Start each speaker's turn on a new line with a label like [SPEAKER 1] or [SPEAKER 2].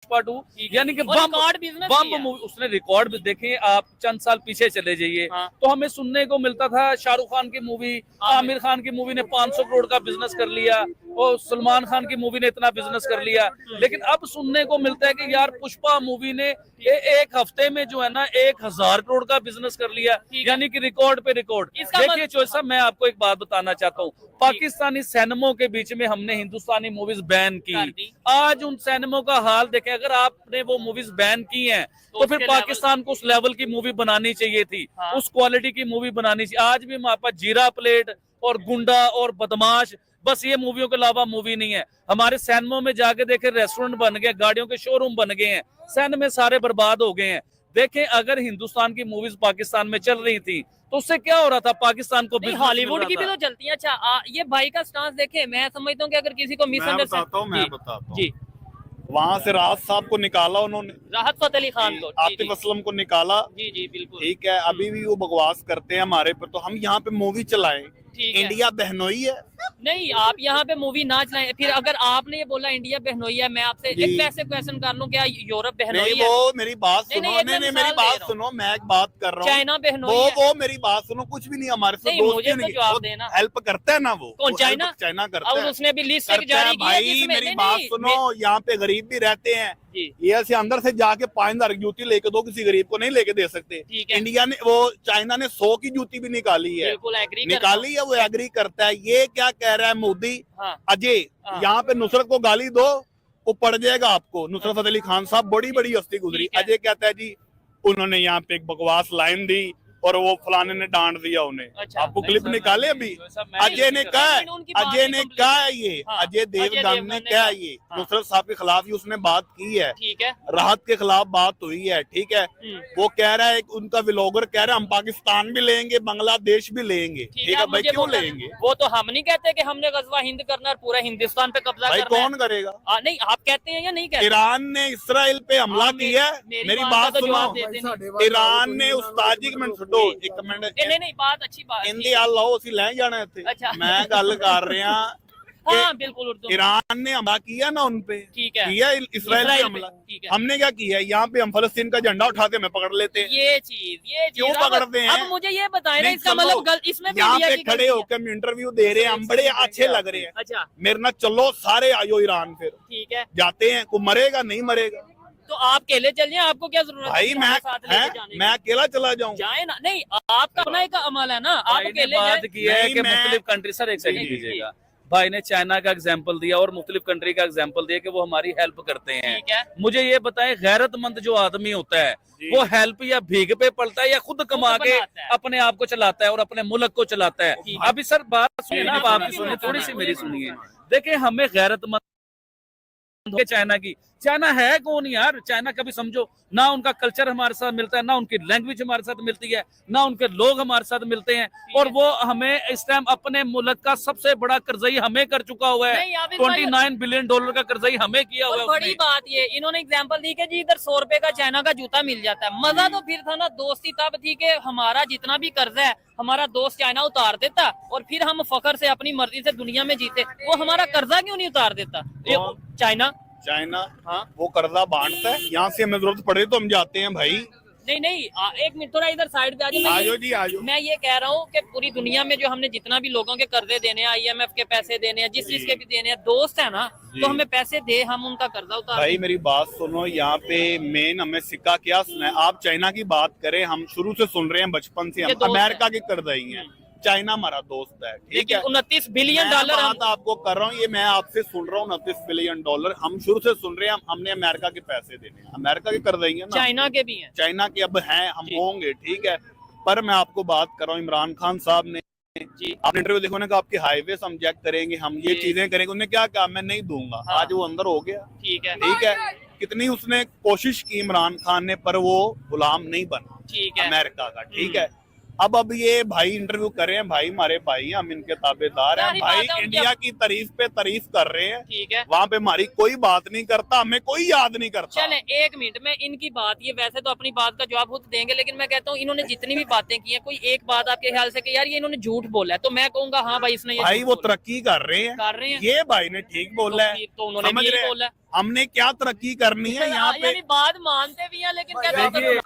[SPEAKER 1] पुष्पा 2, यानी कि बम मूवी, उसने रिकॉर्ड भी देखे। आप चंद साल पीछे चले जाइए तो हमें सुनने को मिलता था शाहरुख खान की मूवी, आमिर खान की मूवी ने 500 करोड़ का बिजनेस कर लिया और सलमान खान की मूवी ने इतना बिजनेस कर लिया, लेकिन अब सुनने को मिलता है कि यार पुष्पा मूवी ने एक हफ्ते में जो है ना 1000 करोड़ का बिजनेस कर लिया, यानी कि रिकॉर्ड पे रिकॉर्ड। देखिए चौधरी साहब, मैं आपको एक बात बताना चाहता हूँ, पाकिस्तानी सिनेमों के बीच में हमने हिंदुस्तानी मूवीज बैन की। आज उन सिनेमों का हाल देखें, अगर आपने वो मूवीज बैन की हैं तो फिर पाकिस्तान को उस लेवल की मूवी बनानी चाहिए थी, उस क्वालिटी की मूवी बनानी चाहिए। आज भी हमारे पास जीरा प्लेट और गुंडा और बदमाश, बस ये मूवियों के अलावा मूवी नहीं है। हमारे सिनेमा में जाके देखे, रेस्टोरेंट बन गए, गाड़ियों के शोरूम बन गए हैं, सिनेमा सारे बर्बाद हो गए हैं। देखें, अगर हिंदुस्तान की मूवीज पाकिस्तान में चल रही थी तो उससे क्या हो रहा था, पाकिस्तान को
[SPEAKER 2] हॉलीवुड की भी तो चलती है। अच्छा, ये भाई का स्टांस देखे, मैं समझता हूँ कि अगर किसी को
[SPEAKER 3] मिसअंडरस्टैंडिंग, मैं बताता हूँ जी, वहाँ से राहत साहब को निकाला उन्होंने,
[SPEAKER 2] राहत फतेह अली खान को,
[SPEAKER 3] आतिफ असलम को निकाला।
[SPEAKER 2] जी जी बिल्कुल
[SPEAKER 3] ठीक है, अभी भी वो बकवास करते हैं हमारे पर, तो हम यहाँ पे मूवी चलाएं। इंडिया बहनोई है,
[SPEAKER 2] नहीं आप यहाँ पे मूवी ना चलाएं। फिर अगर आपने ये बोला इंडिया बहनोई है, मैं आपसे एक वैसे क्वेश्चन कर लूं, क्या यूरोप बहनोई है?
[SPEAKER 3] वो मेरी बात सुनो, नहीं मेरी बात सुनो, मैं एक बात कर रहा हूँ,
[SPEAKER 2] चाइना बहनोई है,
[SPEAKER 3] वो मेरी बात सुनो, कुछ भी नहीं हमारे से
[SPEAKER 2] मुझे तो जवाब देना,
[SPEAKER 3] हेल्प करता है ना वो,
[SPEAKER 2] कौन? चाइना
[SPEAKER 3] करता है,
[SPEAKER 2] उसने भी लिस्ट जारी की है जिसमें,
[SPEAKER 3] मेरी बात सुनो, यहाँ पे गरीब भी रहते हैं, ये ऐसे अंदर से जाके 5000 की जूती लेके दो, किसी गरीब को नहीं लेके दे सकते। इंडिया ने, वो चाइना ने 100 की जूती भी निकाली है, निकाली है, वो एग्री करता है। ये क्या कह रहा है मोदी, अजय यहाँ पे नुसरत को गाली दो, वो पड़ जाएगा आपको। नुसरत फतेह अली खान साहब बड़ी बड़ी हस्ती गुजरी, अजय कहता है जी उन्होंने यहाँ पे एक बकवास लाइन दी और वो फलाने ने डांट दिया उन्हें। अच्छा, आपको क्लिप निकाले अभी, अजय ने कहा, ये अजय देवगन ने कहा, ये नुसरत साहब के खिलाफ ही उसने बात की है,
[SPEAKER 2] ठीक है,
[SPEAKER 3] राहत के खिलाफ बात हुई है, ठीक है। वो कह रहा है, उनका व्लॉगर कह रहा है हम पाकिस्तान भी लेंगे, बांग्लादेश भी लेंगे, ठीक है भाई, क्यों लेंगे?
[SPEAKER 2] वो तो हम नहीं कहते कि हमने गजवा हिंद करना और पूरा हिंदुस्तान पे कब्जा करना,
[SPEAKER 3] कौन करेगा?
[SPEAKER 2] नहीं आप कहते हैं या नहीं कहते?
[SPEAKER 3] ईरान ने इसराइल पे हमला किया, मेरी बात सुनो, ईरान ने उस्तादी एक मिनट,
[SPEAKER 2] नहीं बात अच्छी बात,
[SPEAKER 3] हिंदी लाओ ਅਸੀਂ ਲੈ ਜਾਣਾ ਇੱਥੇ।
[SPEAKER 2] अच्छा,
[SPEAKER 3] मैं गल कर रहा,
[SPEAKER 2] हाँ बिल्कुल उर्दू।
[SPEAKER 3] ईरान ने हमला किया ना उन पे,
[SPEAKER 2] ठीक है,
[SPEAKER 3] किया इसराइल पे हमला, हमने क्या किया? यहाँ पे हम फलस्तीन का झंडा उठाते हमें पकड़ लेते हैं।
[SPEAKER 2] ये चीज
[SPEAKER 3] क्यों पकड़ते हैं?
[SPEAKER 2] अब मुझे ये बताएं ना, इसका मतलब इसमें
[SPEAKER 3] यहाँ पे खड़े होकर हम इंटरव्यू दे रहे हैं, हम बड़े अच्छे लग रहे हैं।
[SPEAKER 2] अच्छा,
[SPEAKER 3] मेरे ना चलो सारे आयो ईरान, फिर
[SPEAKER 2] ठीक है,
[SPEAKER 3] जाते हैं, कोई मरेगा नहीं मरेगा
[SPEAKER 2] तो आप अकेले चल जाए, आपको क्या जरूरत
[SPEAKER 3] भाई? मैं अकेला चला जाऊं?
[SPEAKER 2] जाए ना, नहीं आपका अपना एक अमल है ना, आप अकेले
[SPEAKER 1] बात की है कि मुख्तलिफ कंट्री, सर एक सेकंड दीजिएगा, भाई ने चाइना का एग्जाम्पल दिया और मुख्तलिफ कंट्री का एग्जाम्पल दिया कि वो हमारी हेल्प करते हैं। मुझे ये बताएं, गैरतमंद जो आदमी होता है वो हेल्प या भीख पे पड़ता है या खुद कमा के अपने आप को चलाता है और अपने मुल्क को चलाता है? अभी सर बात सुनिए ना, आपकी सुनिए, थोड़ी सी मेरी सुनिए। देखिए, हमें गैरतमंद चाइना की, चाइना है कौन यार? चाइना कभी समझो ना, उनका कल्चर हमारे साथ मिलता है, ना उनकी लैंग्वेज हमारे साथ मिलती है, ना उनके लोग हमारे साथ मिलते हैं, और वो हमें इस टाइम अपने मुल्क का सबसे बड़ा कर्जई हमें कर चुका हुआ है। 29 बिलियन डॉलर का कर्जई हमें किया हुआ है।
[SPEAKER 2] बड़ी बात ये इन्होंने एग्जांपल दी कि जी इधर 100 रुपए का चाइना का जूता मिल जाता है। मजा तो फिर था ना, दोस्ती तब थी कि हमारा जितना भी कर्जा है हमारा दोस्त चाइना उतार देता और फिर हम फखर से अपनी मर्जी से दुनिया में जीते। वो हमारा कर्जा क्यों नहीं उतार देता? चाइना
[SPEAKER 3] हाँ, वो कर्जा बांटता है, यहाँ से हमें जरूरत पड़े तो हम जाते हैं भाई।
[SPEAKER 2] नहीं एक मिनट, थोड़ा इधर साइड पे
[SPEAKER 3] आजो जी, आजो।
[SPEAKER 2] मैं ये कह रहा हूँ कि पूरी दुनिया में जो हमने जितना भी लोगों के कर्जे देने हैं, IMF के पैसे देने हैं, जिस चीज के भी देने हैं, दोस्त है ना, तो हमें पैसे दे, हम उनका कर्जा उतार।
[SPEAKER 3] भाई मेरी बात सुनो, यहाँ पे मेन हमें सिक्का क्या सुना है? आप चाइना की बात करें, हम शुरू से सुन रहे हैं, बचपन से हम अमेरिका के कर्जई हैं, चाइना हमारा दोस्त है, ठीक है।
[SPEAKER 2] 29 बिलियन डॉलर
[SPEAKER 3] बात आपको कर रहा हूँ, ये मैं आपसे सुन रहा हूँ, 29 बिलियन डॉलर हम शुरू से सुन रहे हैं। हमने अमेरिका के पैसे देने, अमेरिका के कर देंगे ना,
[SPEAKER 2] चाइना के भी हैं,
[SPEAKER 3] चाइना के अब हैं, हम होंगे, ठीक है। पर मैं आपको बात कर रहा हूँ, इमरान खान साहब ने जी, आपने इंटरव्यू देखो ना, आपके हाईवे हम चेक करेंगे, हम ये चीजें करेंगे, उन्हें क्या कहा? मैं नहीं दूंगा। आज वो अंदर हो गया,
[SPEAKER 2] ठीक
[SPEAKER 3] है। कितनी उसने कोशिश की इमरान खान ने, पर वो गुलाम नहीं बना,
[SPEAKER 2] ठीक है,
[SPEAKER 3] अमेरिका का, ठीक है। अब ये भाई इंटरव्यू कर रहे हैं, भाई हमारे भाई हैं, हम इनके ताबेदार हैं, भाई इंडिया की तारीफ पे तारीफ कर रहे हैं,
[SPEAKER 2] ठीक है,
[SPEAKER 3] वहाँ पे हमारी कोई बात नहीं करता, हमें कोई याद नहीं करता।
[SPEAKER 2] चले 1 मिनट में इनकी बात, ये वैसे तो अपनी बात का जवाब खुद देंगे, लेकिन मैं कहता हूँ इन्होंने जितनी भी बातें की हैं, कोई एक बात आपके ख्याल से कि यार ये इन्होंने झूठ बोला है, तो मैं कहूंगा हाँ भाई इसने
[SPEAKER 3] भाई वो तरक्की कर रहे हैं, ये भाई ने ठीक बोला है,
[SPEAKER 2] तो उन्होंने भी बोला है।
[SPEAKER 3] हमने क्या तरक्की करनी है यहाँ पे,
[SPEAKER 2] बात मानते भी हैं लेकिन कहते हैं